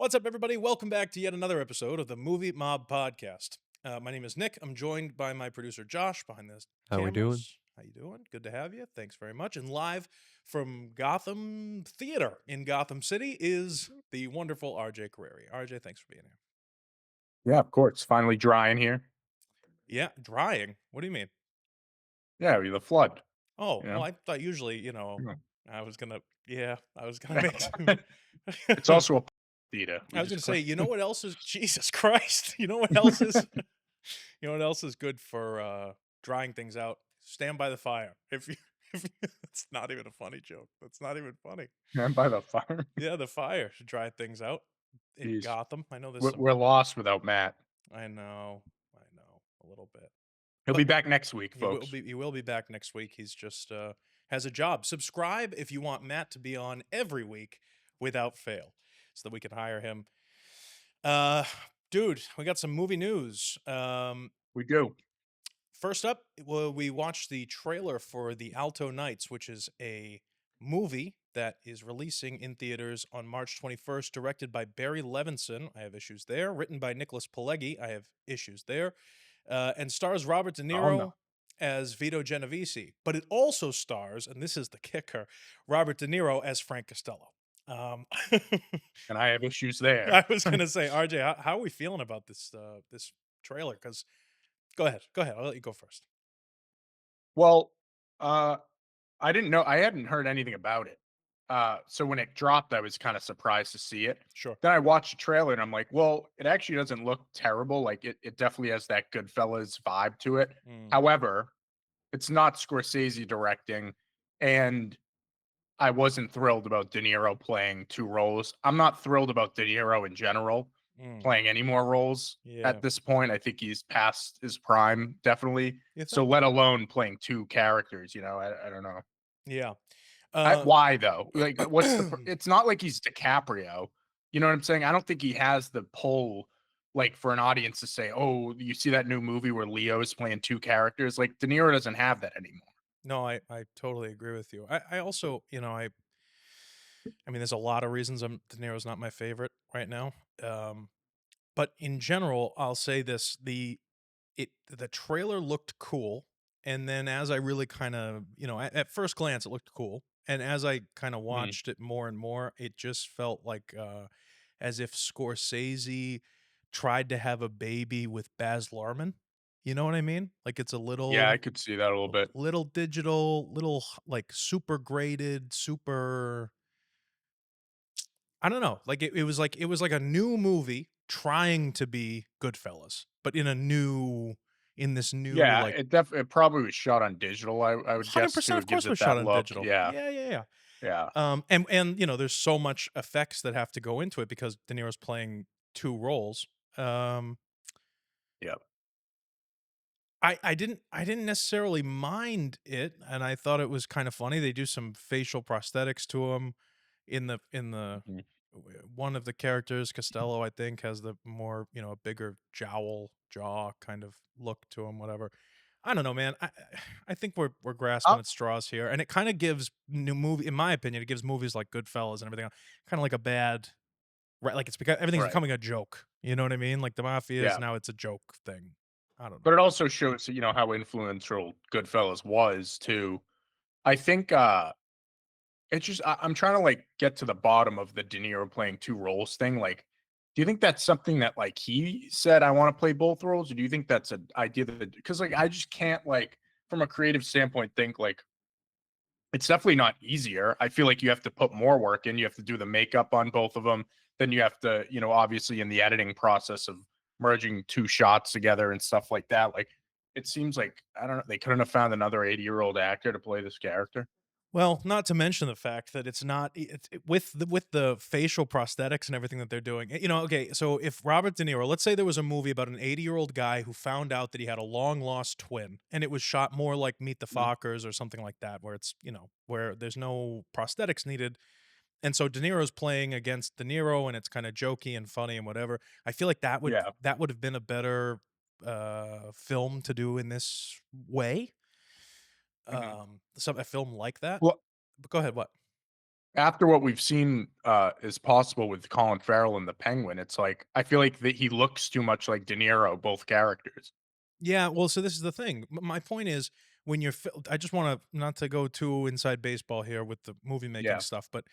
What's up, everybody? Welcome back to yet another episode of the Movie Mob Podcast. My name is Nick. I'm joined by my producer Josh behind the How we doing? cameras. How you doing? Good to have you. Thanks very much. And live from Gotham Theater in Gotham City is the wonderful RJ Carreri. RJ, thanks for being here. Yeah, of course. Finally drying here. Yeah, drying. What do you mean? Yeah, the flood. Oh, You well, know, I thought usually, Mhm. I was gonna make some. It's also a theater. I We was just gonna say, claim. you know what else is Jesus Christ? You know what else is You know what else is good for drying things out? Stand by the fire. If you, it's not even a funny joke. That's not even funny. Man by the fire. Yeah, the fire should dry things out in Jeez, Gotham. I know there's we're, some. we're lost without Matt. I know a little bit, He'll but be back next week, he will folks. be. He will be back next week. He's just has a job. Subscribe if you want Matt to be on every week without fail, so that we can hire him. Uh, dude, we got some movie news. We do. First up, well, we watched the trailer for the Alto Knights, which is a movie that is releasing in theaters on March 21st, directed by Barry Levinson. I have issues there. Written by Nicholas Pileggi. I have issues there. And stars Robert De Oh no. Niro as Vito Genovese. But it also stars, and this is the kicker, Robert De Niro as Frank Costello. Um, And I have issues there. I was gonna say, RJ, how are we feeling about this trailer? Because go ahead. I'll let you go first. Well, uh, I didn't know. I hadn't heard anything about it. So when it dropped, I was kind of surprised to see it. Sure. Then I watched the trailer and I'm like, well, it actually doesn't look terrible. Like it definitely has that Goodfellas vibe to it. Mm. However, it's not Scorsese directing, and I wasn't thrilled about De Niro playing 2 roles. I'm not thrilled about De Niro in general Mm. playing any more roles Yeah. at this point. I think he's past his prime, definitely. You So think? let alone playing 2 characters, I don't know. Yeah. Why though? Like, what's the it's not like he's DiCaprio. You know what I'm saying? I don't think he has the pull, like, for an audience to say, "Oh, you see that new movie where Leo is playing 2 characters?" Like, De Niro doesn't have that anymore. No, I totally agree with you. I also, I mean, there's a lot of reasons De Niro's not my favorite right now. Um, but in general, I'll say this: the trailer looked cool, and then as I really kind of, at first glance, it looked cool, and as I kind of Mhm. watched it more and more, it just felt like as if Scorsese tried to have a baby with Baz Luhrmann. You know what I mean? Like it's a Yeah, I little could see that a little bit. little digital, like super graded, super. I don't know. Like it was like a new movie trying to be Goodfellas, but in this new Yeah, like it probably was shot on digital, I would guess 100%. too, Of it gives course, was it shot that on look, digital. yeah, Yeah, yeah, yeah. yeah, And there's so much effects that have to go into it because De Niro's playing two roles. Um, yeah, I didn't necessarily mind it, and I thought it was kind of funny. They do some facial prosthetics to him in the mhm. one of the characters, Costello, I think, has the more, a bigger jaw kind of look to him, whatever. I don't know, man. I think we're Uh, grasping at straws here, and it kind of gives new movie, in my opinion, it gives movies like Goodfellas and everything kind of like a bad, right? Like it's because everything's right, becoming a joke. You know what I mean? Like the mafia is yeah, now it's a joke thing. I don't but know. it also shows, how influential Goodfellas was too. I think, it's just I'm trying to, like, get to the bottom of the De Niro playing 2 roles thing, like, do you think that's something that, like, he said, "I wanna play both roles," or do you think that's an idea that because, like, I just can't, like, from a creative standpoint, think, like, it's definitely not easier. I feel like you have to put more work in. You have to do the makeup on both of them. Then you have to, obviously in the editing process of merging 2 shots together and stuff like that. Like, it seems like, I don't know, they couldn't have found another 80-year-old actor to play this character. Well, not to mention the fact that it's not with the facial prosthetics and everything that they're doing. Okay, so if Robert De Niro, let's say there was a movie about an 80-year-old guy who found out that he had a long lost twin, and it was shot more like Meet the Mhm. Fockers or something like that, where it's where there's no prosthetics needed, and so De Niro's playing against De Niro, and it's kind of jokey and funny and whatever. I feel like Yeah. that would have been a better film to do in this way, Mhm. a film like that. Well, But go ahead, what? After what we've seen, is possible with Colin Farrell and the Penguin, it's like, I feel like that he looks too much like De Niro, both characters. Yeah, well, so this is the thing. My point is when I just want to not to go too inside baseball here with the movie making Yeah, stuff, but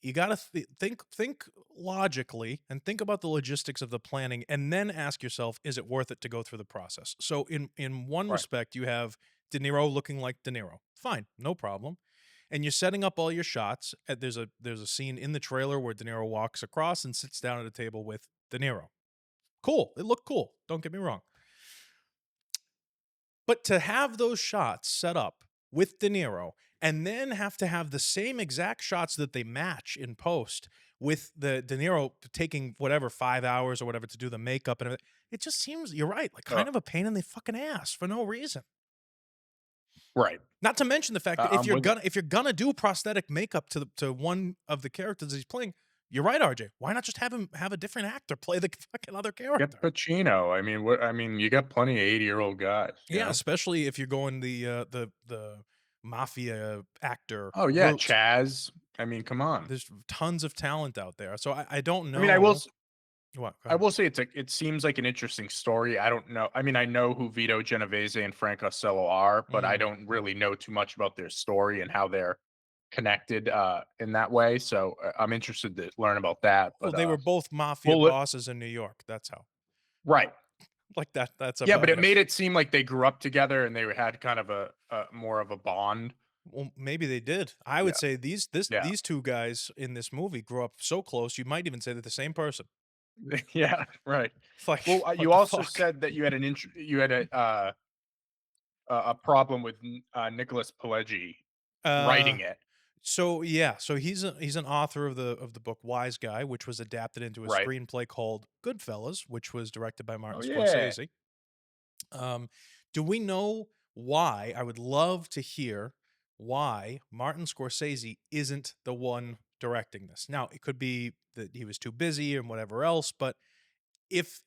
you got to think logically and think about the logistics of the planning and then ask yourself, is it worth it to go through the process? So in one right. respect, you have De Niro looking like De Niro. Fine, no problem. And you're setting up all your shots. There's a scene in the trailer where De Niro walks across and sits down at a table with De Niro. Cool. It looked cool. Don't get me wrong. But to have those shots set up with De Niro and then have to have the same exact shots that they match in post with the De Niro taking whatever 5 hours or whatever to do the makeup and everything, it just seems you're right, like Uh, kind of a pain in the fucking ass for no reason. right. Not to mention the fact that I'm with you. if you're gonna do prosthetic makeup to one of the characters he's playing, you're right, RJ. Why not just have a different actor play the fucking other Get character? Pacino. I mean, what? I mean, you got plenty of 80-year-old guys, you Yeah, know? especially if you're going the mafia actor Oh, yeah, route. Chaz. I mean, come on. There's tons of talent out there. So I don't I mean, I will know s what, go I ahead. will say it seems like an interesting story. I don't know. I mean, I know who Vito Genovese and Frank Costello are, but I Mm. don't really know too much about their story and how they're connected, in that way, so, I'm interested to learn about that, Well, but, they were both mafia well, let bosses in New York. That's how. right. Like that's Yeah, but about it it. made it seem like they grew up together and they had kind of a more of a bond. Well, maybe they did. I would Yeah, say yeah. these two guys in this movie grew up so close, you might even say they're the same person. Yeah, right. It's like, Well, what you the also fuck? said that you had a problem with Nicholas Pileggi Uh writing it, so yeah, so he's an author of the book Wise Guy, which was adapted into a right? screenplay called Goodfellas, which was directed by Oh, Martin yeah. Scorsese. Um, do we know why? I would love to hear why Martin Scorsese isn't the one directing this. Now, it could be that he was too busy and whatever else, but if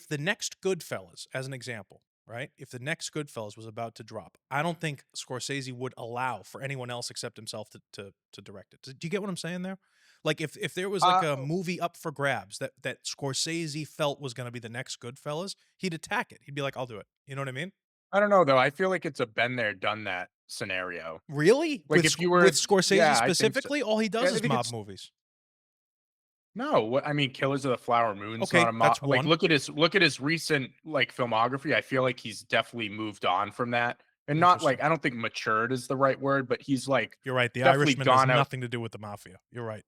the next Goodfellas, as an example, right? If the next Goodfellas was about to drop, I don't think Scorsese would allow for anyone else except himself to direct it. Do you get what I'm saying there? Like if there was like Uh, a movie up for grabs that Scorsese felt was going to be the next Goodfellas, he'd attack it. He'd be like, "I'll do it." You know what I mean? I don't know, though. I feel like it's a been there, done that scenario. Really? Like, if you With were Scorsese yeah, I think so. specifically, all he Yeah, does I is think mob it's movies. no, what I mean, Killers of the Flower Moon's not Okay, a that's like, one. look at his recent, like, filmography. I feel like he's definitely moved on from that, and not, Interesting. like, I don't think matured is the right word, but he's, like, You're right. The definitely Irishman has gone out nothing to do with the mafia. You're right.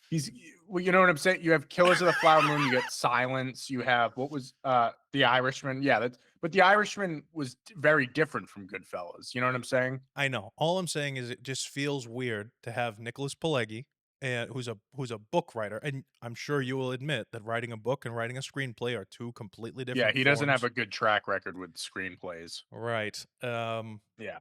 he's well, you know what I'm saying? You have Killers of the Flower Moon, you get Silence, you have what was, The Irishman? Yeah, that's but The Irishman was very different from Goodfellas, you know what I'm saying? I know. All I'm saying is it just feels weird to have Nicholas Pileggi, who's a book writer, and I'm sure you will admit that writing a book and writing a screenplay are two completely Yeah, different he doesn't have forms. a good track record with screenplays. Right. Yeah.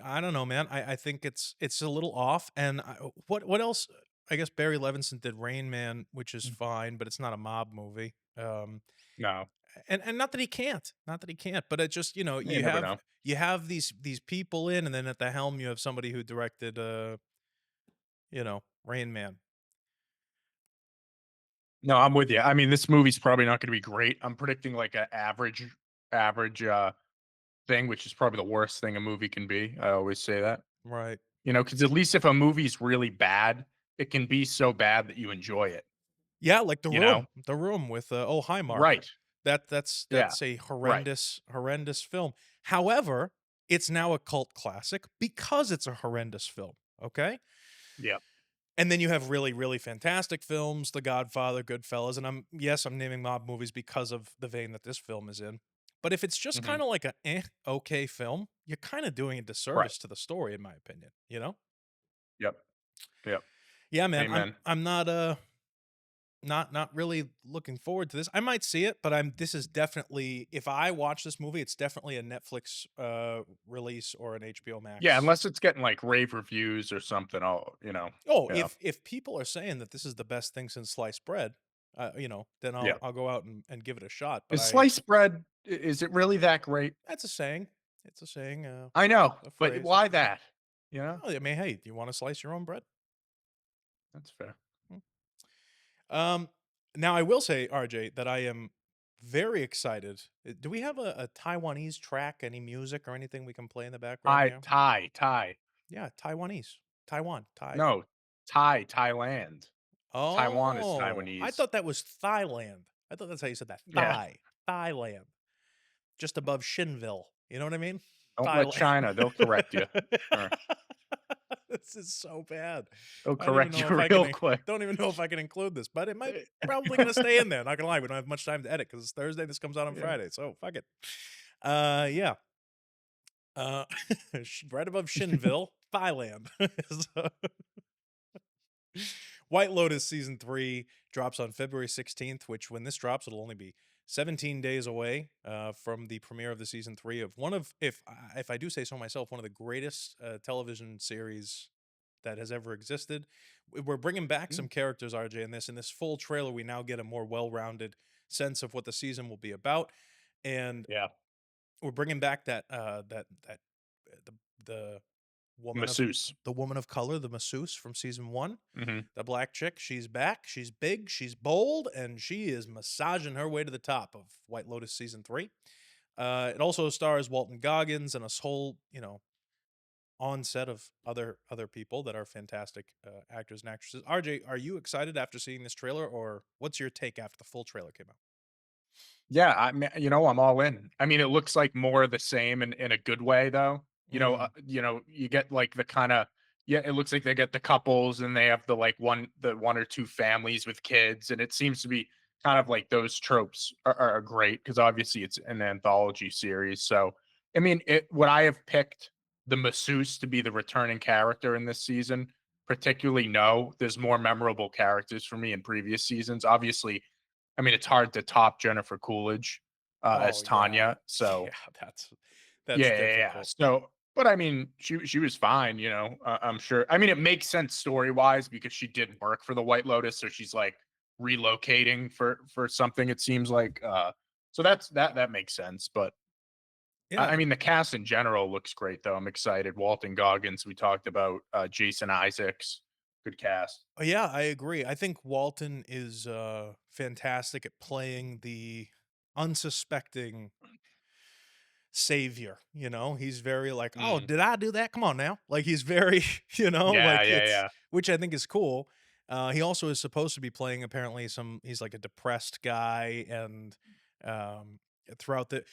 I don't know, man. I think it's a little off. And what else? I guess Barry Levinson did Rain Man, which is Mm. fine, but it's not a mob movie. No, And not that he can't, not that he can't, but it just you never know. you have these people in, and then at the helm you have somebody who directed Rain Man. No, I'm with you. I mean, this movie's probably not gonna be great. I'm predicting, like, a average, thing, which is probably the worst thing a movie can be. I always say that. Right. You know, because at least if a movie's really bad, it can be so bad that you enjoy it, Yeah, like you know? The Room with oh hi Mark. Right. Yeah. That's a Right. horrendous film. However, it's now a cult classic because it's a horrendous film. Okay. Yep. And then you have really fantastic films, The Godfather, Goodfellas, and I'm naming mob movies because of the vein that this film is in. But if it's just Mhm. kind of like a okay film, you're kind of doing a Right. disservice to the story, in my opinion. You know? Yep. Yep. Yeah, man. Amen. I'm not really looking forward to this. I might see it, but I'm this is definitely if I watch this movie, it's definitely a Netflix release or an HBO Yeah, Max. unless it's getting, like, rave reviews or something, Oh, yeah. if people are saying that this is the best thing since sliced bread, then Yeah. I'll go out and give it a shot. But Is sliced bread is it really that great? that's a saying. It's a saying, I know, a but phrase, a why thing. that? you know? Well, I mean, hey, do you wanna slice your own bread? That's fair. Hmm. Um, Now I will say, RJ, that I am very excited. Do we have a Taiwanese track, any music or anything we can play in the background here? Thai. Yeah, Taiwanese. Taiwan, Thai. No, Thailand. Taiwan is Oh, I Taiwanese. thought that was Thailand. I thought that's how you said that. Yeah. Thailand, just above Shinville. You know what I mean? Don't let Thailand. China, they'll correct you. Or This is so bad. they'll I don't even correct know you if I real can. quick. Don't even know if I can include this, but it might probably gonna stay in there. Not gonna lie, we don't have much time to edit because it's Thursday. This comes out on Yeah. Friday, so fuck it. Yeah. Uh, right above Shinville, Thailand. So White Lotus season 3 drops on February 16th, which when this drops, it'll only be 17 days away from the premiere of the season 3 of one of, if I do say so myself, one of the greatest television series that has ever existed. We're bringing back Mm, some characters, RJ, in this. In this full trailer, we now get a more well-rounded sense of what the season will be about, and yeah. we're bringing back that the woman of Masseuse. the woman of color, the masseuse from season 1, Mhm. the black chick. She's back, she's big, she's bold, and she is massaging her way to the top of White Lotus season 3. It also stars Walton Goggins and a whole, onset of other people that are fantastic actors and actresses. RJ, are you excited after seeing this trailer, or what's your take after the full trailer came out? Yeah, I mean, I'm all in. I mean, it looks like more of the same in a good way, though. Mm. You get like the kind of yeah. It looks like they get the couples, and they have the one or two families with kids, and it seems to be kind of like those tropes are great because obviously it's an anthology series. So, I mean, would I have picked the masseuse to be the returning character in this season? Particularly, no. There's more memorable characters for me in previous seasons. Obviously, I mean, it's hard to top Jennifer Coolidge, Oh as yeah. Tanya, so Yeah, that's yeah. difficult. So, but I mean, she was fine, I'm sure. I mean, it makes sense story-wise because she did work for the White Lotus, so she's, like, relocating for something, it seems like, so that makes sense, but I Yeah. mean, the cast in general looks great, though, I'm excited. Walton Goggins, we talked about, Jason Isaacs, good cast. Yeah, I agree. I think Walton is fantastic at playing the unsuspecting savior, He's very like, "Oh, Mm. did I do that? Come on now." Like he's very, Yeah, like yeah, it's yeah. which I think is cool. He also is supposed to be playing apparently he's like a depressed guy and um throughout the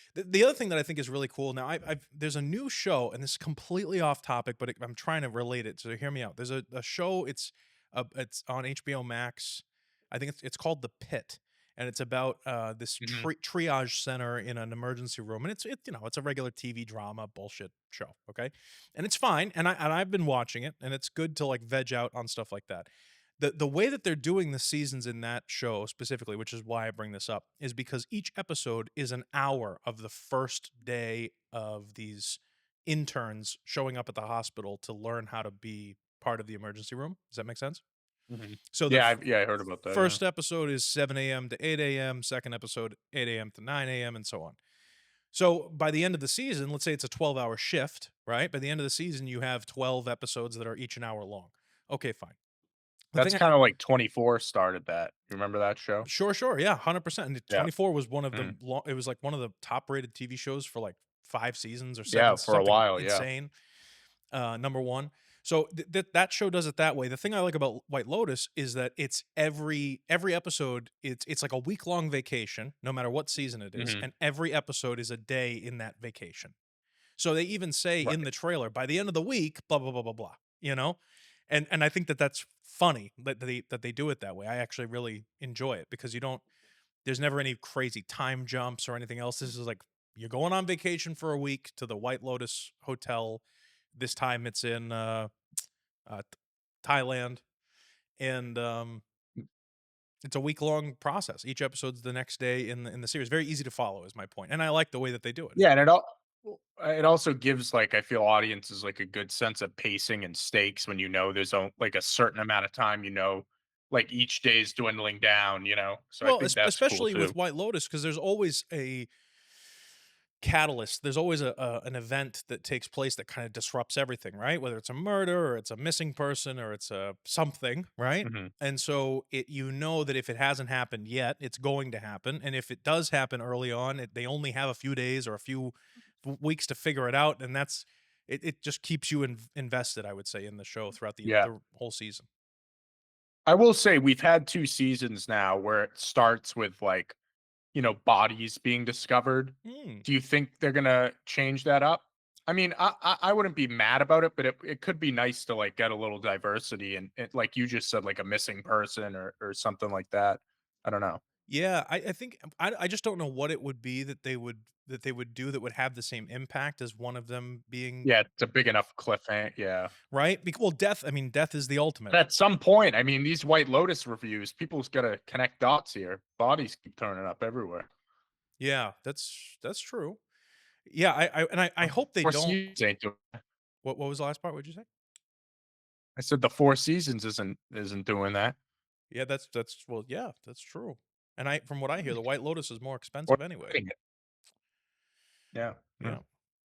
other thing that I think is really cool now I've there's a new show and this is completely off topic but I'm trying to relate it so hear me out. There's a show it's on HBO Max. I think it's called The Pit and it's about this Mhm, triage center in an emergency room, and it's a regular TV drama bullshit show, okay, and it's fine, and I've been watching it, and it's good to like veg out on stuff like that. The way that they're doing the seasons in that show specifically, which is why I bring this up, is because each episode is an hour of the first day of these interns showing up at the hospital to learn how to be part of the emergency room. Does that make sense? mhm. So Yeah, I heard about that, yeah. first episode is 7 a.m. to 8 a.m., second episode 8 a.m. to 9 a.m., and so on. So by the end of the season, let's say it's a 12-hour shift, right? By the end of the season, you have 12 episodes that are each an hour long. Okay, fine. The That's thing I kinda like 24 started that. You remember that show? Sure, sure, yeah, 100%. And Yeah. 24 was one of the Mhm. it was like one of the top-rated TV shows for like 5 seasons or 7, Yeah, for a something while, yeah. insane. Number 1. So that show does it that way. The thing I like about White Lotus is that it's every episode, it's like a week-long vacation, no matter what season it is, Mhm. and every episode is a day in that vacation. So they even say in Right. the trailer, by the end of the week, blah blah blah blah blah, you know? And I think that that's funny that they do it that way. I actually really enjoy it because you don't there's never any crazy time jumps or anything else. This is like you're going on vacation for a week to the White Lotus Hotel. This time it's in uh, Th- Thailand, and it's a week long process. Each episode's the next day in the series. Very easy to follow, is my point, and I like the way that they do it. Yeah, and it also gives, like, I feel audiences, like, a good sense of pacing and stakes when there's like, a certain amount of time, like, each day is dwindling down, so I Well, think that's cool especially too. with White Lotus, because there's always catalyst. There's always an event that takes place that kind of disrupts everything, right? Whether it's a murder or it's a missing person or it's a something, right? Mhm. And so you know that if it hasn't happened yet, it's going to happen. And if it does happen early on, they only have a few days or a few weeks to figure it out, and it just keeps you invested, I would say, in the show throughout Yeah. the whole season. I will say we've had 2 seasons now where it starts with, like, bodies being discovered. Hmm. Do you think they're gonna change that up? I mean, I wouldn't be mad about it, but it could be nice to, like, get a little diversity and like you just said, like a missing person or something like that. I don't know. Yeah, I think I just don't know what it would be that they would do that would have the same impact as one of them being Yeah, it's a big enough cliffhanger. Yeah. right. Well, death. I mean, death is the ultimate. But at some point, I mean, these White Lotus reviews, people's gotta connect dots here. Bodies keep turning up everywhere. Yeah, that's true. Yeah, I hope they 4 don't. seasons ain't doing. What was the last part? What'd you say? I said the 4 seasons isn't doing that. Yeah, that's well, yeah, that's true. And I from what I hear, the White Lotus is more Or expensive anyway. cutting it. Yeah, yeah. Yeah,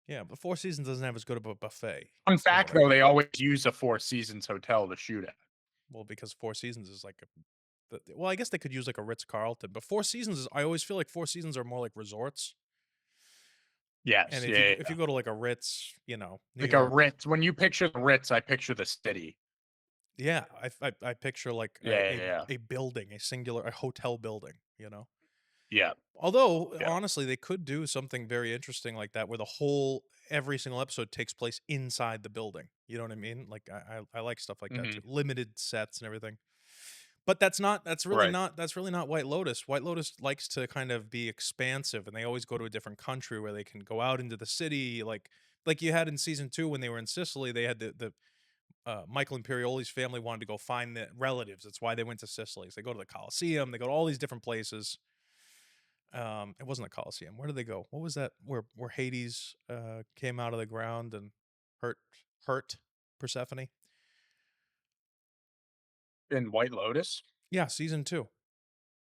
yeah, but Four Seasons doesn't have as good of a buffet, Fun is fact, what I though, hear. they always use a Four Seasons hotel to shoot at. Well, because Four Seasons is like a well, I guess they could use like a Ritz Carlton, but Four Seasons is I always feel like Four Seasons are more like resorts. And Yes, yeah, yeah, if yeah. you go to like a Ritz, New Like a York, Ritz. When you picture the Ritz, I picture the city. yeah, I picture like Yeah, yeah, yeah. a building, a singular a hotel building. Yeah, Although yeah. honestly, they could do something very interesting like that, where the whole every single episode takes place inside the building. You know what I mean? Like I like stuff like that too, Mhm. limited sets and everything. But Right. that's really not White Lotus. White Lotus likes to kind of be expansive, and they always go to a different country where they can go out into the city, like you had in season 2 when they were in Sicily. They had the Michael Imperioli's family wanted to go find the relatives. That's why they went to Sicily. So they go to the Colosseum. They go to all these different places. It wasn't the Colosseum. Where did they go? What was that? Where Hades came out of the ground and hurt hurt Persephone? In White Lotus? Yeah, season 2.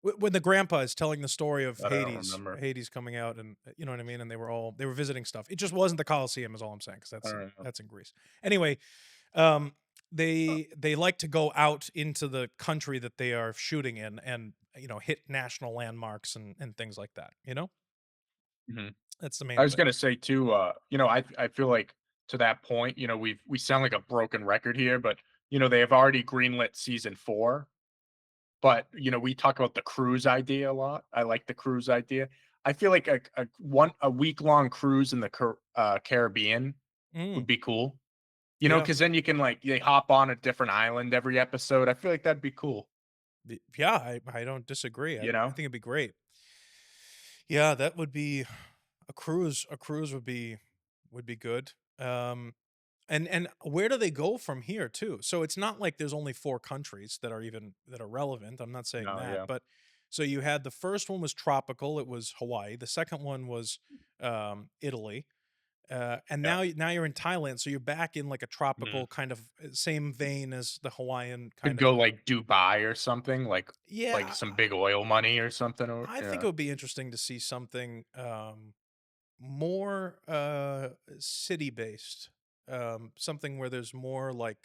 When the grandpa is telling the story of I don't remember. Hades coming out, and you know what I mean, and they were visiting stuff. It just wasn't the Colosseum, is all I'm saying, because I don't know. that's in Greece. Anyway, they like to go out into the country that they are shooting in, and hit national landmarks and things like that. Mhm. That's the I main was thing. gonna say too, I feel like to that point, we sound like a broken record here, but they have already greenlit season 4. But, we talk about the cruise idea a lot. I like the cruise idea. I feel like a week-long cruise in the Caribbean Mm, would be cool, yeah, because then you can, like they hop on a different island every episode. I feel like that'd be cool, yeah. I don't disagree. you I know? think it'd be great. Yeah, that would be a cruise. A cruise would be good. And where do they go from here too? So it's not like there's only 4 countries that are relevant. I'm not saying No, that, yeah, but so you had the first one was tropical. It was Hawaii. The second one was Italy. And yeah. now you're in Thailand, so you're back in like a Mhm. tropical kind of same vein as the Hawaiian Could kind of. go, like, Dubai or something, like Yeah, some big oil money or something, or I think yeah. it would be interesting to see something more city based, something where there's more like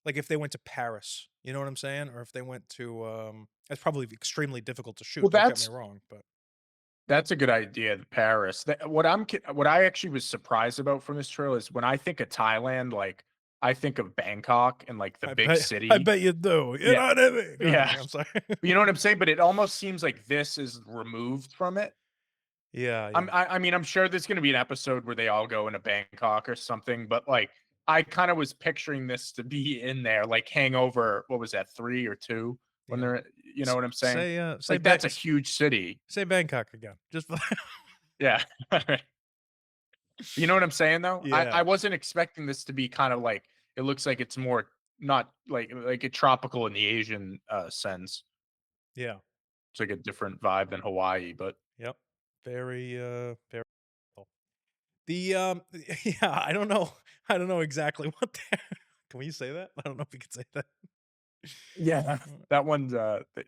if they went to Paris, you know what I'm saying? Or if they went to it's probably extremely difficult to Well, shoot, don't get me that's wrong, but That's a good idea, the Paris. What I actually was surprised about from this trail is when I think of Thailand, like, I think of Bangkok and, like, the big I city. bet you do. You Yeah, know what I mean? Go ahead. yeah. I'm sorry. You know what I'm saying? But it almost seems like this is removed from it. Yeah, yeah. I mean, I'm sure there's gonna be an episode where they all go into Bangkok or something, but, like, I kinda was picturing this to be in there, like Hangover, what was that, 3 or 2? When Yeah. they're you know what I'm saying? Say Like, that's a huge city. say Bangkok again. Just Yeah. You know what I'm saying, though? I yeah. wasn't expecting this to be kind of like it looks like it's more not like a tropical in the Asian, sense. Yeah. It's like a different vibe than Hawaii, but Yep. Very cool. The yeah, I don't know. I don't know exactly what they can we say that? I don't know if we can say that. yeah, that one's,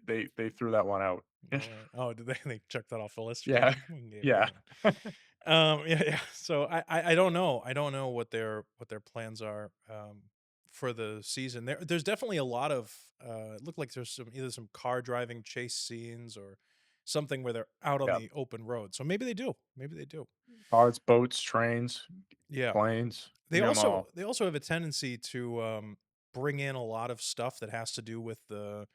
they threw that one out. All right. Oh, did they? They checked that off the list. Yeah, We can yeah. get it. Yeah, yeah. So I don't know. I don't know what their plans are for the season. There's definitely a lot of it looked like there's some either some car driving chase scenes or something where they're out on Yep. the open road. So maybe they do. Maybe they do. Cars, boats, trains, Yeah. planes. Give me 'em all. They also have a tendency to bring in a lot of stuff that has to do with the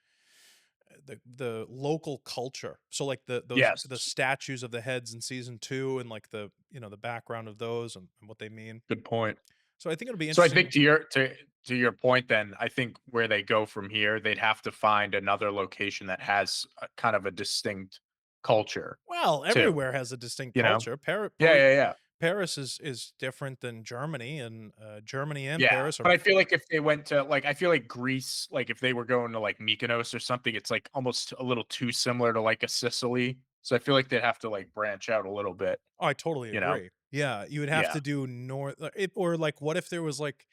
local culture. So like the Yes. statues of the heads in season 2 and like the the background of those and what they mean. Good point. So I think it'll be So I think interesting. to your point then, I think where they go from here, they'd have to find another location that has a kind of a distinct culture Well, too, everywhere has a distinct you know? culture. Yeah, yeah, yeah. Paris is different than Germany, and Germany and Yeah, Paris are but I feel like if they went to like I feel like Greece, like if they were going to like Mykonos or something, it's like almost a little too similar to like a Sicily. So I feel like they'd have to like branch out a little bit, oh, I totally you know? agree. Yeah, you would have Yeah. to do north or like what if there was like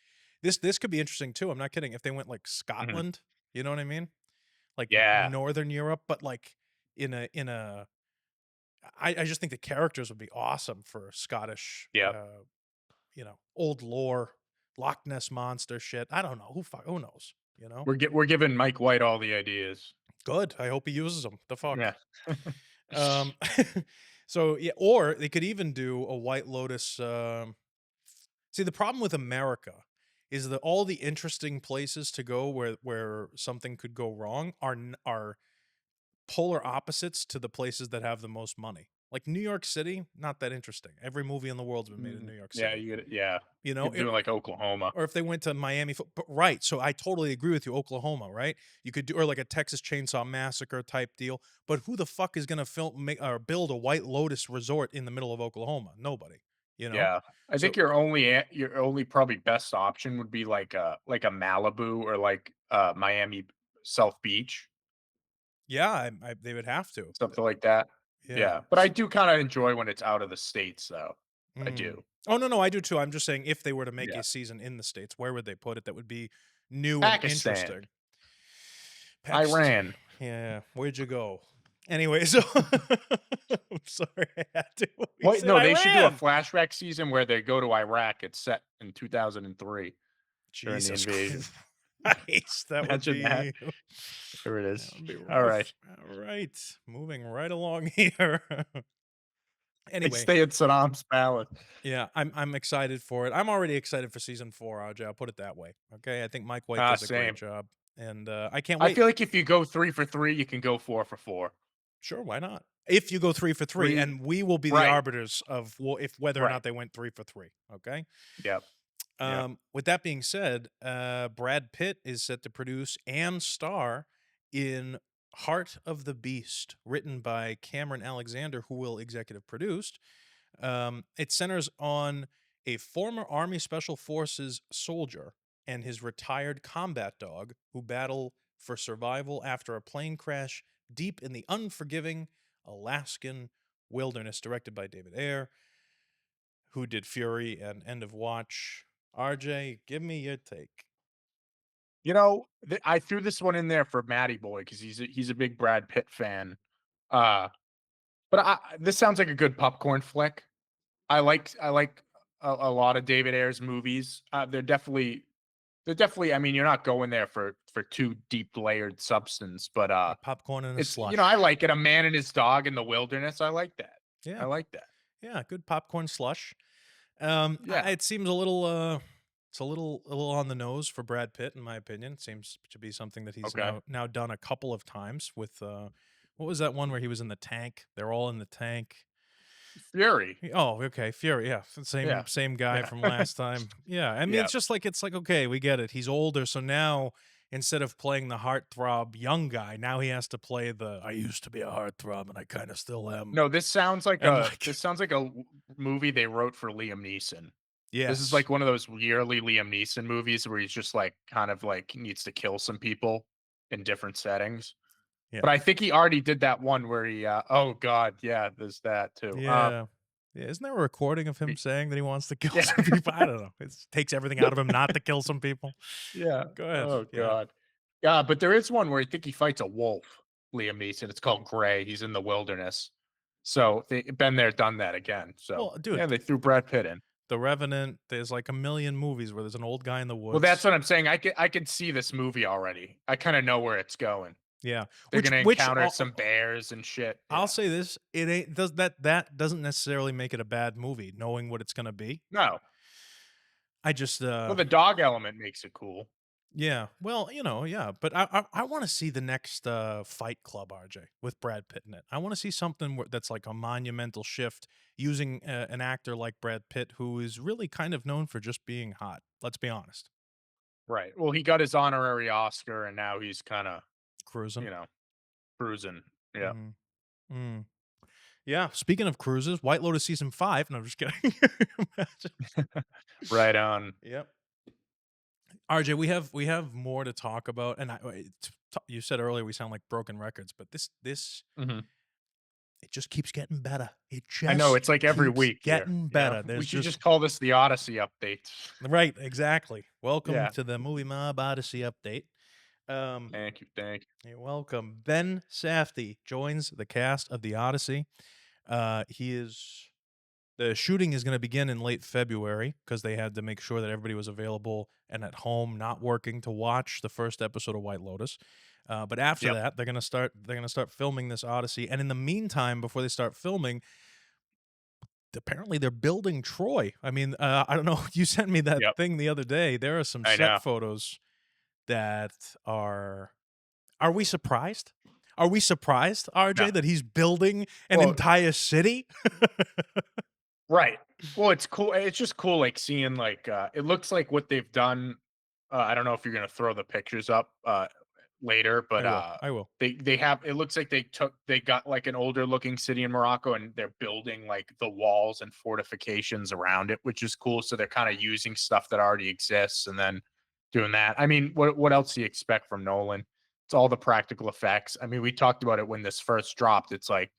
this could be interesting too. I'm not kidding. If they went like Mhm. Scotland, you know what I mean? Like Yeah. Northern Europe, but like in a I just think the characters would be awesome for Scottish, Yeah. old lore, Loch Ness monster shit. I don't know who knows. You know, We're giving Mike White all the ideas. good. I hope he uses them. The fuck. Yeah. Um, so yeah, or they could even do a White Lotus. See, the problem with America is that all the interesting places to go where something could go wrong are polar opposites to the places that have the most money. Like New York City, not that interesting. Every movie in the world's been made in Mhm. New York Yeah, City. yeah. You know, You're doing like Oklahoma. or if they went to Miami, but right. So I totally agree with you. Oklahoma, right? You could do or like a Texas Chainsaw Massacre type deal. But who the fuck is going to film make, or build a White Lotus resort in the middle of Oklahoma? Nobody. You know. Yeah. I think So your only probably best option would be like a Malibu or like Miami South Beach, yeah, they would have to. something like that. Yeah. Yeah, but I do kind of enjoy when it's out of the states though. I Mm. do. Oh no, no, I do too. I'm just saying if they were to make Yeah. a season in the states, where would they put it that would be new and Pakistan, interesting? Pakistan. Iran. Yeah, where'd you go? Anyway, so I'm sorry I had to. We Wait, said no, they should do a Iran. flashback season where they go to Iraq. It's set in 2003 during the Jesus invasion. Christ, Imagine that. There it that is. would be All right. rough. All right, moving right along here. They Anyway, stay at Saddam's palace. yeah, I'm excited for it. I'm already excited for season 4, RJ. I'll put it that way. Okay, I think Mike White Ah, does a great same. job, and I can't I wait. feel like if you go 3 for 3, you can go 4 for 4. Sure, why not? If you go 3 for 3, 3 and we will be the right, arbiters of if whether or right. not they went 3 for 3. Okay. Yep, yep. With that being said, Brad Pitt is set to produce and star in Heart of the Beast, written by Cameron Alexander, who will executive produce. It centers on a former Army Special Forces soldier and his retired combat dog who battle for survival after a plane crash deep in the unforgiving Alaskan wilderness, directed by David Ayer, who did Fury and End of Watch. RJ, give me your take. I threw this one in there for Matty Boy because he's a big Brad Pitt fan. Uh, but this sounds like a good popcorn flick. I like a lot of David Ayer's movies. They're definitely. I mean, you're not going there for too deep layered substance, but Yeah, popcorn and a it's I slush. like it. A man and his dog in the wilderness. I like that. I Yeah, like that. yeah, good popcorn slush. Yeah. It seems it's a little on the nose for Brad Pitt, in my opinion. It seems to be something that he's Okay. now done a couple of times with what was that one where he was in the tank? They're all in the tank. Fury. Oh, okay, Fury. Yeah, Yeah. same guy Yeah. from last time. Yeah, I mean, Yeah. it's like okay, we get it. He's older, so now instead of playing the heartthrob young guy, now he has to play the I used to be a heartthrob and I kind of still am. No, this sounds like And a like, this sounds like a movie they wrote for Liam Neeson. This is yes, like one of those yearly Liam Neeson movies where he's just like kind of like needs to kill some people in different settings. yeah. But I think he already did that one where he oh god, yeah, there's that too. Yeah. Yeah, isn't there a recording of him Y- saying that he wants to kill yeah. some people? I don't know. It takes everything out of him not to kill some people. Yeah. Go ahead. Oh Yeah. god. Yeah, but there is one where I think he fights a wolf, Liam Neeson. It's called Gray. He's in the wilderness. So they been there, done that again. So Well, dude, yeah, they threw Brad Pitt in. The Revenant, there's like a million movies where there's an old guy in the Well, that's woods. what I'm saying. I could see this movie already. I kind of know where it's going. Yeah, They're gonna which encounter some bears and shit. I'll Yeah. say this, it ain't does that doesn't necessarily make it a bad movie, knowing what it's gonna be. No. I just, Well, the dog element makes it cool. yeah, well, yeah, but I wanna see the next, Fight Club, RJ, with Brad Pitt in it. I wanna see something where that's like a monumental shift using an actor like Brad Pitt, who is really kind of known for just being hot, let's be honest. Right. Well, he got his honorary Oscar, and now he's kind of, Cruising. you know, cruising. Yeah. Mhm. Mm. Yeah, speaking of cruises, White Lotus season 5 no, I'm just kidding. Imagine. Right on. Yep. RJ, we have more to talk about, and you said earlier we sound like broken records, but this Mhm. it just keeps getting better. It I know, just it's like every keeps week here, getting you know? better. We There's should just just call this the Odyssey update. right, exactly. Welcome Yeah. to the Movie Mob Odyssey update. Um, Thank you, thank you. you're welcome. Ben Safdie joins the cast of the Odyssey. He is The shooting is gonna begin in late February because they had to make sure that everybody was available and at home, not working to watch the first episode of White Lotus. But after Yep, that, they're gonna start filming this Odyssey, and in the meantime, before they start filming, apparently they're building Troy. I mean, I don't know, you sent me that yep, thing the other day. There are some I set know. photos that are we surprised? Are we surprised, No. RJ, that he's building an Well, entire city? right. Well, it's cool. It's just cool, like seeing like it looks like what they've done. I don't know if you're gonna throw the pictures up later, but I will. I will. they have. It looks like they got like an older looking city in Morocco, and they're building like the walls and fortifications around it, which is cool. So they're kind of using stuff that already exists and then doing that. I mean, what else do you expect from Nolan? It's all the practical effects. I mean, we talked about it when this first dropped. It's like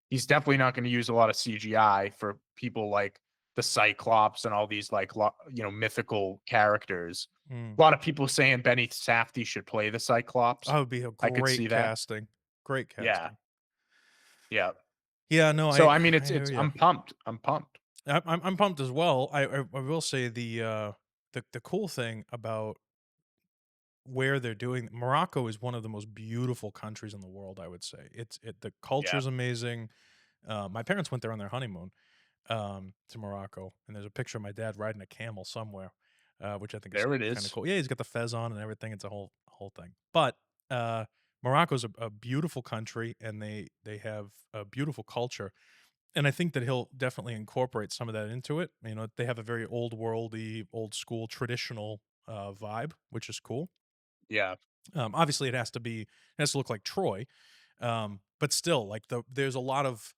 he's definitely not going to use a lot of CGI for people like the Cyclops and all these like mythical characters. Mm. A lot of people saying Benny Safdie should play the Cyclops. That would be a I could great see that. casting. Great Yeah, casting. yeah. Yeah, no, So I I mean, I it's hear you. I'm pumped. I'm pumped. I'm pumped as well. I will say the cool thing about where they're doing Morocco is one of the most beautiful countries in the world, I would say. The Yeah, culture's amazing. My parents went there on their honeymoon, to Morocco, and there's a picture of my dad riding a camel somewhere, which I think is there it kind of is. cool. Yeah, he's got the fez on and everything. It's a whole thing. But Morocco's a beautiful country, and they have a beautiful culture. And I think that he'll definitely incorporate some of that into it. You know, they have a very old worldy, old school, traditional vibe, which is cool. Yeah, Obviously, it has to look like Troy, but still, like there's a lot of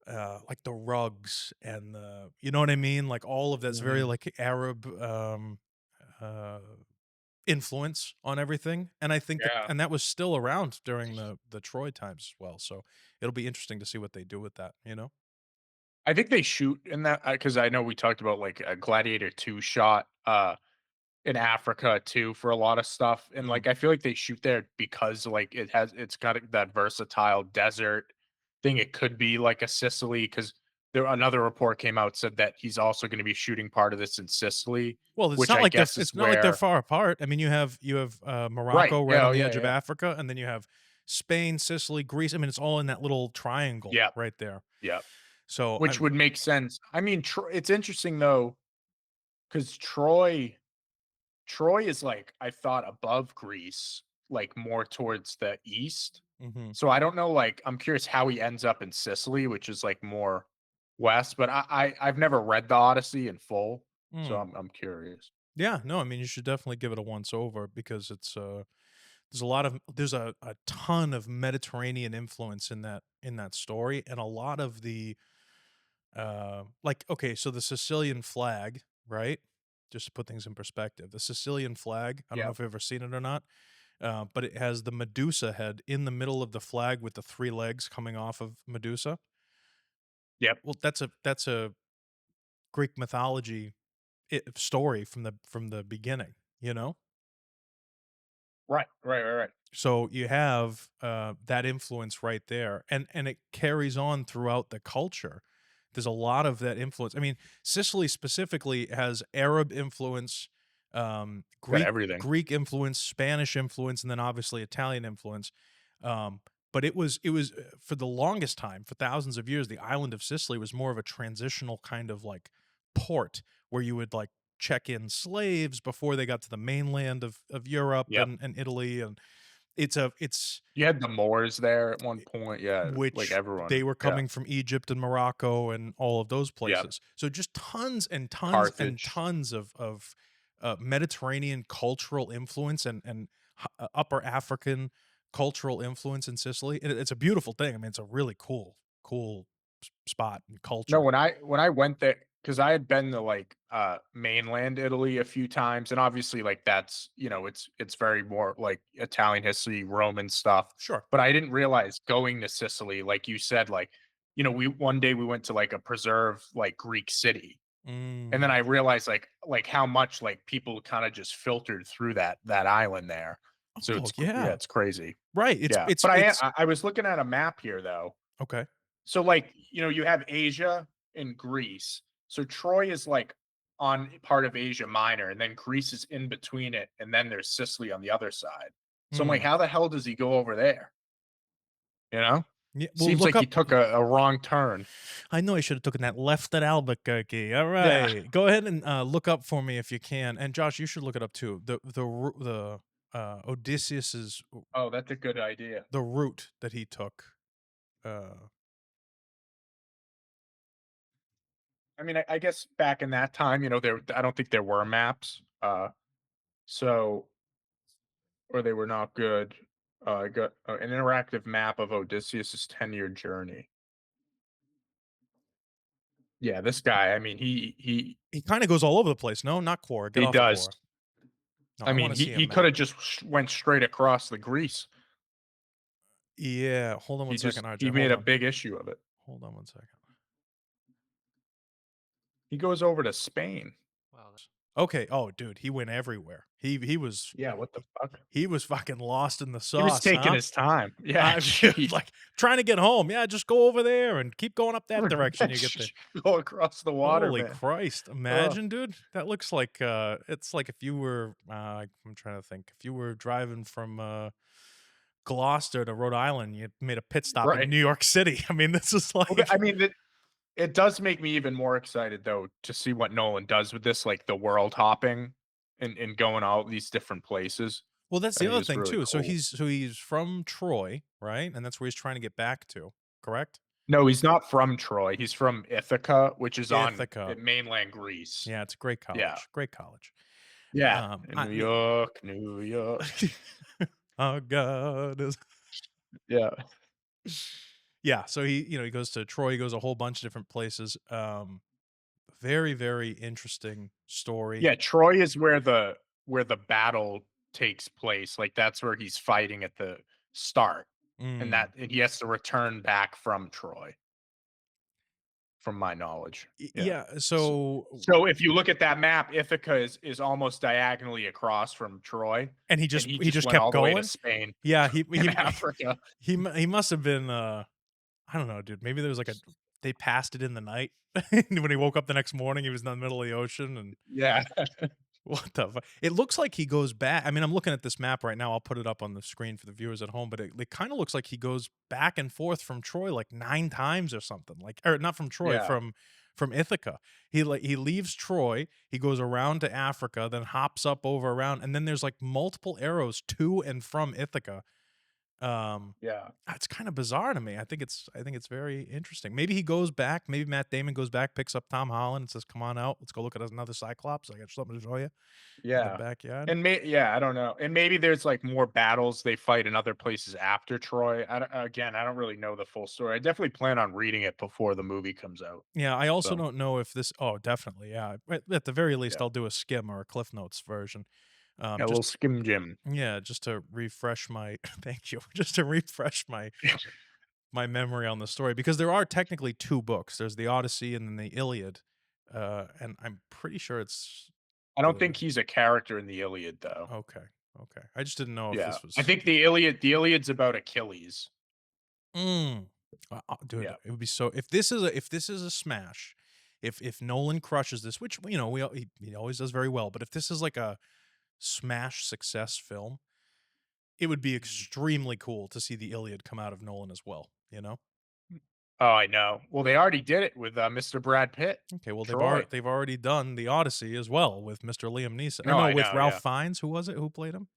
like the rugs and you know what I mean, like all of that's very hmm like Arab uh, influence on everything, and I think yeah. that was still around during the Troy times as well. So it'll be interesting to see what they do with that. You know. I think they shoot in that because I know we talked about like a Gladiator 2 shot. In Africa too for a lot of stuff, and, Mm. like, I feel like they shoot there because, like, it's got that versatile desert thing. It could be like a Sicily because there another report came out said that he's also gonna be shooting part of this in Sicily, Well, which I guess is it's not like they're where. far apart. I mean, you have Right. Morocco right Yeah, on oh, the yeah, edge yeah, of yeah. Africa, and then you have Spain, Sicily, Greece. I mean, it's all in that little triangle Yep, right there. yep, So which I'm would make sense. I mean, it's interesting though because Troy is, like, I thought above Greece, like, more towards the east. mhm. So I don't know, like, I'm curious how he ends up in Sicily, which is, like, more west, but I've never read the Odyssey in full, so Mm. I'm curious. Yeah, no, I mean, you should definitely give it a once over because there's a ton of Mediterranean influence in that story, and a lot of the like okay, so the Sicilian flag, right? Just to put things in perspective, the Sicilian flag. I don't know Yep, if you've ever seen it or not, but it has the Medusa head in the middle of the flag with the three legs coming off of Medusa. yep. Well, that's a Greek mythology story from the beginning. You know. Right, right, right, right. So you have that influence right there, and it carries on throughout the culture. There's a lot of that influence. I mean, Sicily specifically has Arab influence, Got everything. Greek influence, Spanish influence, and then obviously Italian influence. Um, but it was for the longest time, for thousands of years, the island of Sicily was more of a transitional kind of like port where you would like check in slaves before they got to the mainland of Europe Yep. and Italy, and it's You had the Moors there at one point, yeah, like which they everyone. were Yeah. coming from Egypt and Morocco and all of those Yep. places. So just tons and tons and Carthage. tons of Mediterranean cultural influence and Upper African cultural influence in Sicily. It's a beautiful thing. I mean, it's a really cool spot and No, culture. when I went there, because I had been to, like, mainland Italy a few times, and obviously, like, that's, it's very more, like, Italian history, Roman stuff, Sure. but I didn't realize going to Sicily, like you said, like, we one day we went to, like, a preserved, like, Greek city, and then Mm. I realized, like, how much, like, people kinda just filtered through that island there. So Oh yeah, yeah. it's crazy. Right. Yeah, but I was looking at a map here, though. Okay. So, like, you have Asia and Greece. So Troy is like on part of Asia Minor, and then Greece is in between it, and then there's Sicily on the other side. So I'm like, Mm. how the hell does he go over there? You know? Yeah. Well, Seems look like he up. took a wrong turn. I know I should have taken that left at Albuquerque. All Yeah. right, go ahead and look up for me if you can, and Josh, you should look it up too. Odysseus's Oh, that's a good idea. the route that he took. Uh, I mean, I guess back in that time, there I don't think there were maps. So or they were not good. I got an interactive map of Odysseus's 10-year journey. Yeah, this guy, I mean, he kind of goes all over the place. No, not Quora. Get he off of does. Quora. No, I I want mean, to he see a he coulda map. just went straight across the Greece. Yeah, hold on one second, He RJ. made Hold a on. big issue of it. Hold on one second. He goes over to Spain. Wow. Okay. Oh, dude, he went everywhere. He was Yeah, what the he, fuck? he was fucking lost in the He was sauce, taking huh? his time. Yeah, I jeez. like trying to get home. Yeah, just go over there and keep going up that direction. You get there. Go across the water, Holy man. Christ. Ugh, Imagine, dude. That looks like it's like if you were I'm trying to think. If you were driving from Gloucester to Rhode Island, you made a pit stop in right. New York City. I mean, this is Well, I like mean, it does make me even more excited, though, to see what Nolan does with this, like, the world hopping and going all these different places. well, that's I the think other it's thing really too. So cool. he's from Troy, right? And that's where he's trying to get back to, correct? No, he's not from Troy. He's from Ithaca, which is on Ithaca. mainland Greece. Yeah, it's a great Yeah. college. Great college. Yeah. In I New York, New York. oh God is Yeah. yeah. So he goes to Troy. He goes a whole bunch of different places. Very very interesting story. Yeah, Troy is where the battle takes place. Like, that's where he's fighting at the start, and Mm. that and he has to return back from Troy, from my knowledge. Yeah. Yeah. S So so if you look at that map, Ithaca is almost diagonally across from Troy, and and he he just just went kept all the way to going. Spain Yeah. and Africa. He must have been. I don't know, dude. Maybe there was like a they passed it in the night. When he woke up the next morning, he was in the middle of the ocean and Yeah. what the fuck? It looks like he goes back. I mean, I'm looking at this map right now. I'll put it up on the screen for the viewers at home, but it kind of looks like he goes back and forth from Troy like 9 times or something. Like or not from Troy, Yeah. from Ithaca. He leaves Troy, he goes around to Africa, then hops up over around, and then there's like multiple arrows to and from Ithaca. Um Yeah. it's kind of bizarre to me. I think it's very interesting. Maybe he goes back. Maybe Matt Damon goes back, picks up Tom Holland, and says, "Come on out. Let's go look at another Cyclops. I got something to show you in the Yeah. backyard." And yeah, I don't know. And maybe there's like more battles they fight in other places after Troy. I don't really know the full story. I definitely plan on reading it before the movie comes out. Yeah, I also So, don't know if this. Oh, definitely. Yeah, at the very least, yeah. I'll do a skim or a Cliff Notes version. Yeah, a little Just skim jim. yeah, just to refresh my. Thank you. Just to refresh my memory on the story because there are technically two books. There's the Odyssey and then the Iliad, and I'm pretty sure it's I don't the think he's a character in the Iliad though. okay. Okay. I just didn't know if Yeah. this I was think the Iliad's about Achilles. mm. Dude, Yeah. it would be so if this is a smash, if Nolan crushes this, which, he always does very well, but if this is like a smash success film, it would be Mhm. extremely cool to see the Iliad come out of Nolan as well, you know? Oh, I know. Well, they already did it with, Mr. Brad Pitt, Okay, well, Troy. they've already done the Odyssey as well with Mr. Liam Neeson. Or No, no, I with know, Ralph yeah. Fiennes. Who was it? Who played him?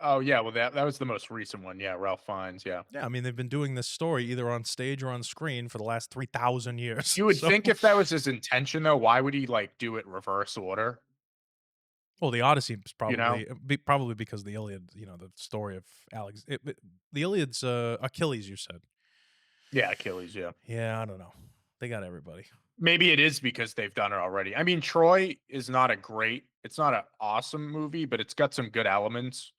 Oh, yeah, well, that was the most recent one, yeah, Ralph Fiennes, yeah. Yeah, I mean, they've been doing this story either on stage or on screen for the last 3,000 years. You would So, think if that was his intention, though, why would he, like, do it reverse order, well, the Odyssey is you know? probably because the Iliad, the story of the Iliad's Achilles, you said. Yeah, Achilles, yeah. Yeah, I don't know. They got everybody. Maybe it is because they've done it already. I mean, Troy is not a great it's not an awesome movie, but it's got some good elements.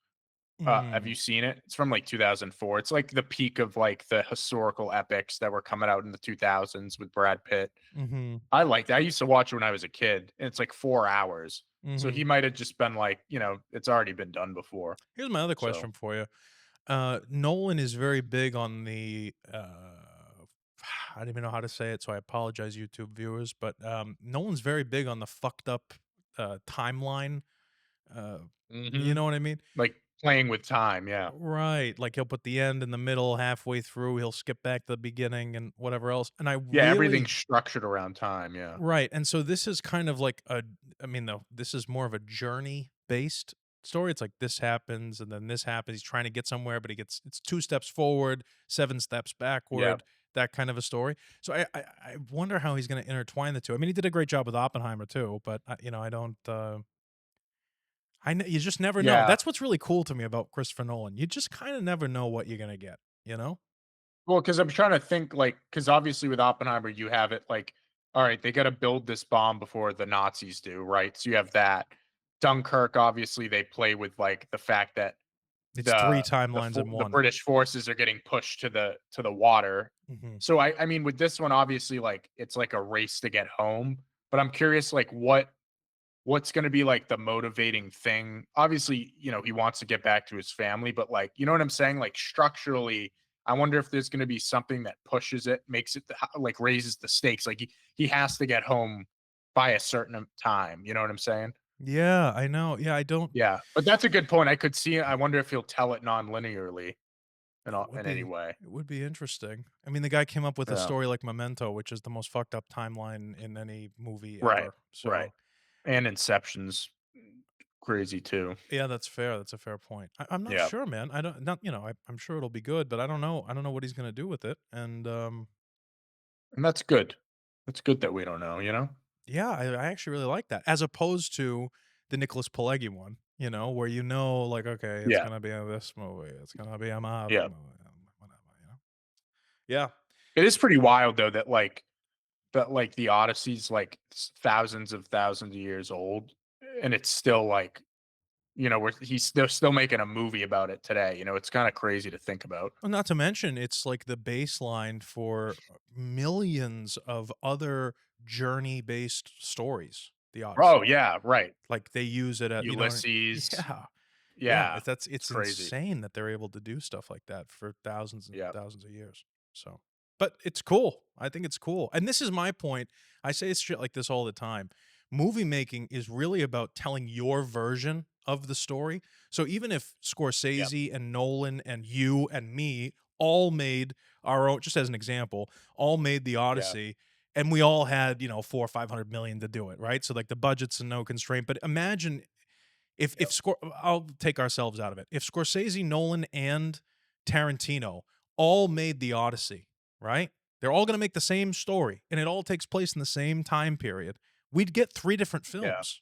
Have Mhm. you seen it? It's from, like, 2004. It's, like, the peak of, like, the historical epics that were coming out in the 2000s with Brad Pitt. Mhm. I liked it. I used to watch it when I was a kid, and it's, like, 4 hours. So Mhm. he might have just been like, it's already been done before. Here's my other So question for you. Nolan is very big on the I don't even know how to say it, so I apologize, YouTube viewers. But Nolan's very big on the fucked up timeline. Uh, you mhm. know what I mean? Like, playing with time, yeah. Right. Like he'll put the end in the middle, halfway through, he'll skip back to the beginning and whatever else. And I Yeah, everything's really structured around time, yeah. right. And so this is kind of like I mean, though, this is more of a journey based story. It's like this happens and then this happens. He's trying to get somewhere, but it's two steps forward, seven steps Yeah. backward, that kind of a story. So I wonder how he's going to intertwine the two. I mean, he did a great job with Oppenheimer too, but I don't, you just never know. Yeah. That's what's really cool to me about Christopher Nolan. You just kind of never know what you're going to get, you know? Well, because 'cause I'm trying to think, like, because obviously with Oppenheimer, you have it like, all right, they gotta build this bomb before the Nazis do, right? So you have that. Dunkirk, obviously, they play with, like, the fact that It's three the timelines for in the one. British forces are getting pushed to the water. Hmm. So I mean, with this one, obviously, like, it's like a race to get home, but I'm curious, like, what's gonna be, like, the motivating thing? Obviously, he wants to get back to his family, but, like, you know what I'm saying? Like, structurally, I wonder if there's gonna be something that pushes it, makes it like, raises the stakes, like, he has to get home by a certain time, you know what I'm saying? Yeah, I know. Yeah, I don't. Yeah, but that's a good point. I could see it. I wonder if he'll tell it non-linearly in any way. It would be interesting. I mean, the guy came up with a Yeah. story like Memento, which is the most fucked up timeline in any movie Right, ever. right. So, And Inception's crazy too. yeah, that's fair. That's a fair point. I'm not Yeah, sure, man. I don't not, I'm sure it'll be good, but I don't know. I don't know what he's gonna do with it. And and that's good. It's good that we don't know, you know? yeah, I actually really like that. As opposed to the Nicholas Pileggi one, where like, okay, it's Yeah, gonna be in this movie, it's gonna be a Marvel yeah. movie, whatever. Yeah. It is pretty wild though that the Odyssey's like thousands of years old, and it's still like they're still making a movie about it today. It's kind of crazy to think about. Well, not to mention, it's like the baseline for millions of other journey-based stories, The Oh Odyssey. yeah, right. Like, they use it at Ulysses. yeah. Yeah, Yeah, it's it's crazy. insane that they're able to do stuff like that for thousands and Yeah, thousands of years. So, but it's cool. I think it's cool. And this is my point. I say shit like this all the time. Movie making is really about telling your version of the story. So even if yeah, Scorsese and Nolan and you and me all made our own, just as an example, all made the yeah, Odyssey and we all had, 400 or 500 million to do it, right? So like the budget's a no constraint. But imagine yeah, I'll take ourselves out of it. If Scorsese, Nolan, and Tarantino all made the Odyssey, right? They're all going to make the same story, and it all takes place in the same time period. We'd get three different yeah. films,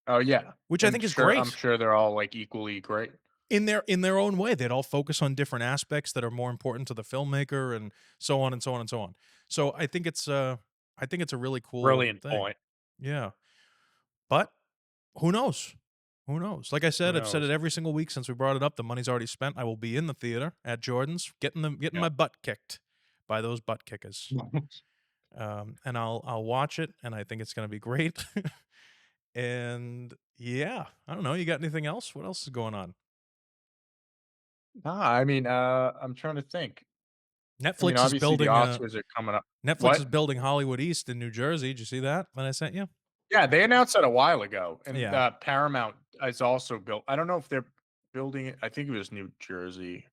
Oh yeah, which I and think is I'm great sure they're all like equally great. in their own way. They'd all focus on different aspects that are more important to the filmmaker, and so on and so on and so on. So I think it's a really cool Brilliant thing. point. Yeah, but who knows? Who knows? Like I Who said, I've said it knows? every single week since we brought it up. The money's already spent. I will be in the theater at Jordan's, getting Yeah. my butt kicked by those butt kickers. And I'll watch it, and I think it's going to be great. And Yeah, I don't know. You got anything else? What else is going on? Nah, I mean, I'm trying to think. I mean, Netflix is obviously the building Oscars are coming up. Netflix is What? building Hollywood East in New Jersey. Did you see that when I sent you? Yeah, they announced that a while ago, and, Yeah. Paramount is also built I don't know if they're building it I think it was New Jersey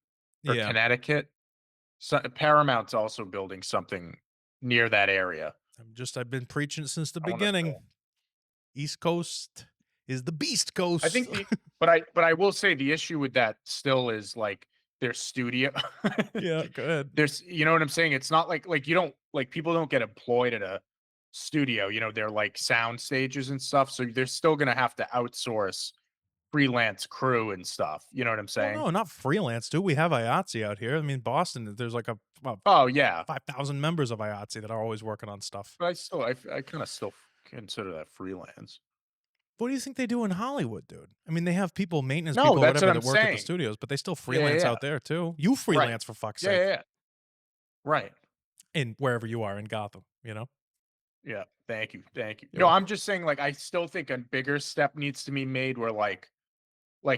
or Yeah. Connecticut. So Paramount's also building something near that area. I've been preaching since the I wanna say. beginning. East Coast is the Beast I Coast. think the but I will say the issue with that still is, like, their studio. Yeah, go ahead. There's you know what I'm saying? It's not like you don't like, people don't get employed at a studio, they're, like, sound stages and stuff, so they're still gonna have to outsource freelance crew and stuff, you know what I'm Well, saying? no, not freelance, dude. We have IATSE out here. I mean, Boston, there's like about Oh, yeah, 5,000 members of IATSE that are always working on stuff. but I kinda still consider that freelance. What do you think they do in Hollywood, dude? I mean, they have people, maintenance No, people or that's what whatever I'm that work at the saying. studios, but they still Yeah, yeah, freelance yeah. out there too. You Right. freelance for fuck's Yeah, yeah, sake yeah. Right. in wherever you are in Gotham, you know? Yeah. Thank you, thank you. You're No, I'm welcome. just saying, like, I still think a bigger step needs to be made where, like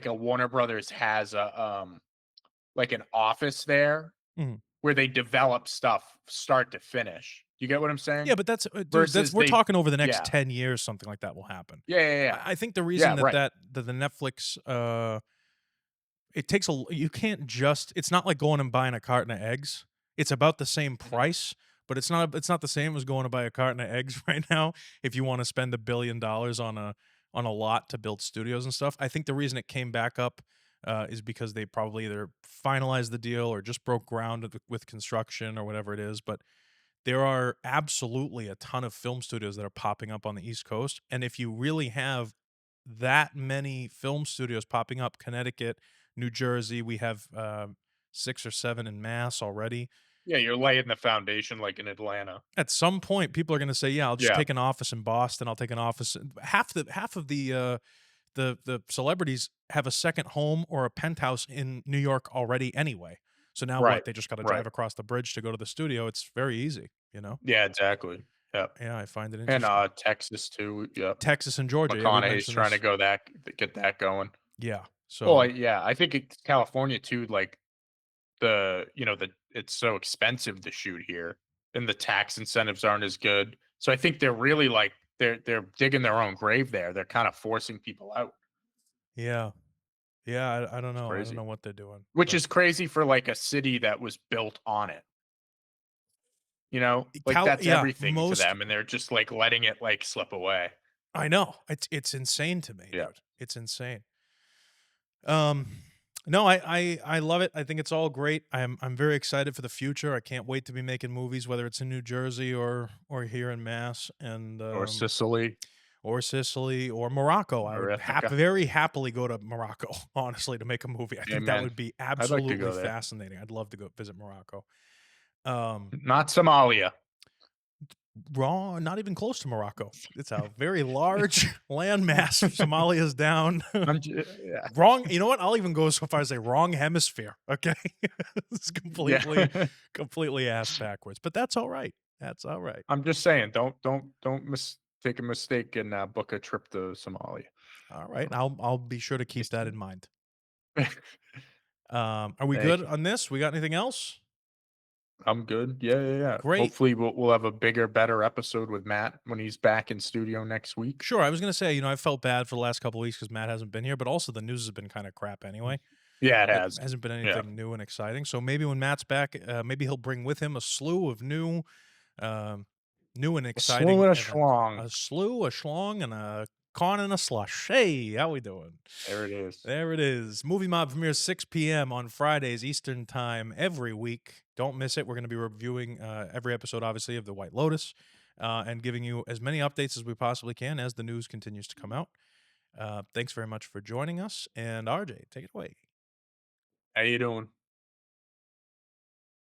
a Warner Brothers has like, an office there Mhm. where they develop stuff start to finish. You get what I'm saying? Yeah, but that's dude, that's Versus we're they talking over the next yeah. 10 years, something like that will happen. Yeah, yeah, yeah. I think the reason Yeah, right. that the Netflix, it takes you can't just it's not like going and buying a carton of eggs. It's about the same Mhm. price, but it's not the same as going to buy a carton of eggs right now if you wanna spend $1 billion on a lot to build studios and stuff. I think the reason it came back up, is because they probably either finalized the deal or just broke ground with construction or whatever it is, but there are absolutely a ton of film studios that are popping up on the East Coast, and if you really have that many film studios popping up, Connecticut, New Jersey, we have, 6 or 7 in Mass already. Yeah, you're laying the foundation like in Atlanta. At some point, people are gonna say, "Yeah, I'll just Yeah. take an office in Boston, I'll take an office" half of the celebrities have a second home or a penthouse in New York already anyway. So now what? Right. They just gotta Right. drive across the bridge to go to the studio. It's very easy, you know? Yeah, exactly. Yep. Yeah, I find it And, interesting. Texas too, yep. Texas and Georgia, yeah, we McConaughey's mentioned trying to this. go that get that going. Yeah, Well, so yeah, I think it's California too, like, the it's so expensive to shoot here, and the tax incentives aren't as good. So I think they're really, like, they're digging their own grave there. They're kinda forcing people out. yeah. Yeah, I don't It's know. I don't crazy. know what they're doing, Which but is crazy for, like, a city that was built on it, you know? Like, Cal that's yeah, everything to most them, and they're just, like, letting it, like, slip away. I know. It's insane to me, Yeah. dude. It's insane. Um, no, I love it. I think it's all great. I'm very excited for the future. I can't wait to be making movies, whether it's in New Jersey or here in Mass, and Or Sicily or Sicily or Morocco. I or would Ithaca. very happily go to Morocco, honestly, to make a movie. I think that Amen. would be I'd like to absolutely go there. fascinating. I'd love to go visit Morocco. Um, Not Somalia. Wrong, not even close to Morocco. It's a very large landmass. Somalia's down. Yeah. Wrong. You know what? I'll even go so far as say wrong hemisphere. Okay, it's Yeah. completely ass backwards, but that's all right. That's all right. I'm just saying, don't take a mistake and, book a trip to Somalia. All right. Uh, I'll be sure to keep just that in mind. Are we Thank good you. on this? We got anything else? I'm good. Yeah, yeah, yeah. Great. Hopefully, we'll have a bigger, better episode with Matt when he's back in studio next week. Sure. I was gonna say, I felt bad for the last couple of weeks because Matt hasn't been here, but also the news has been kind of crap anyway. Yeah, it It has. hasn't been Yeah. anything new and exciting. So maybe when Matt's back, maybe he'll bring with him a slew of um, new and A slew exciting and a events. schlong. A slew, a schlong, and a con and a slush. Hey, how we doing? There it is. There it is. Movie Mob premieres 6 p.m. on Fridays Eastern Time every week. Don't miss it. We're going to be reviewing every episode, obviously, of The White Lotus and giving you as many updates as we possibly can as the news continues to come out. Thanks very much for joining us. And RJ, take it away. How you doing?